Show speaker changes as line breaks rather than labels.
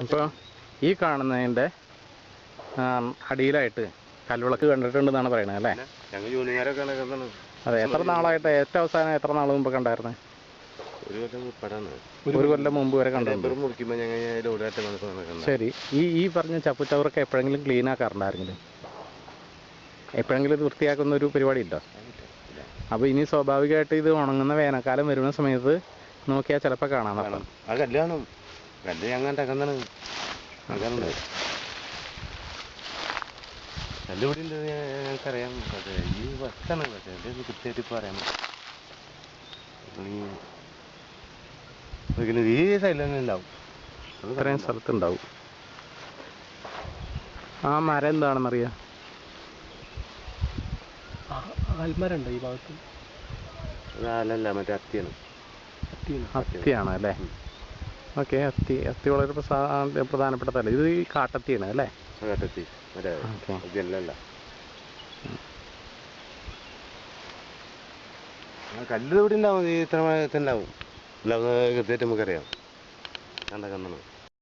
ഇപ്പോൾ ഈ കാണുന്നതിൻ്റെ അടിയിലായിട്ട് കൽവിളക്ക് കണ്ടിട്ടുണ്ടെന്നാണ് പറയുന്നത് അല്ലേ?
ഞങ്ങൾ ജോലിക്കാരൊക്കെ
അതെ. എത്ര നാളായിട്ട് ഏറ്റവും അവസാനം എത്ര നാൾ മുമ്പ് കണ്ടായിരുന്നു? ഒരു കൊല്ലം മുമ്പ് വരെ കണ്ടിട്ടുണ്ട്. ശരി. ഈ പറഞ്ഞ ചപ്പുചവറൊക്കെ എപ്പോഴെങ്കിലും ക്ലീൻ ആക്കാറുണ്ടായിരുന്നെങ്കിലും എപ്പോഴെങ്കിലും ഇത് വൃത്തിയാക്കുന്ന ഒരു പരിപാടി ഉണ്ടോ? അപ്പോൾ ഇനി സ്വാഭാവികമായിട്ട് ഇത് ഉണങ്ങുന്ന വേനൽക്കാലം വരുന്ന സമയത്ത് നോക്കിയാൽ ചിലപ്പോൾ കാണാം.
ആ കല്ല് ഞങ്ങളുടെ കല്ലുപടി ഉണ്ട് ഞങ്ങൾക്കറിയാം. പക്ഷേ ഈ വസ്താണ് പക്ഷേ ഇത് കൃത്യമായിട്ട് ഇപ്പോൾ അറിയാൻ പറ്റും. ഈ സൈഡിൽ തന്നെ ഉണ്ടാവും,
ഇത്രയും സ്ഥലത്തുണ്ടാവും. ആ മരം എന്താണെന്നറിയാം?
ആൽമരമുണ്ടോ ഈ ഭാഗത്ത്?
അല്ലല്ല, മറ്റേ അത്തിയാണ്.
അത്തിയാണ് അല്ലേ? ഓക്കെ. അത്തി വളരെ പ്രധാനപ്പെട്ടതല്ല. ഇത് ഈ കാട്ടത്തിയാണ് അല്ലേ?
കാട്ടത്തി മറ്റേ ജല്ലല്ല. കല്ല് ഇവിടെ ഉണ്ടാവും, ഈ ഇത്ര ഉണ്ടാവും. അല്ലാതെ കൃത്യമായിട്ട് നമുക്കറിയാം. കണ്ട കണ്ണാണ്.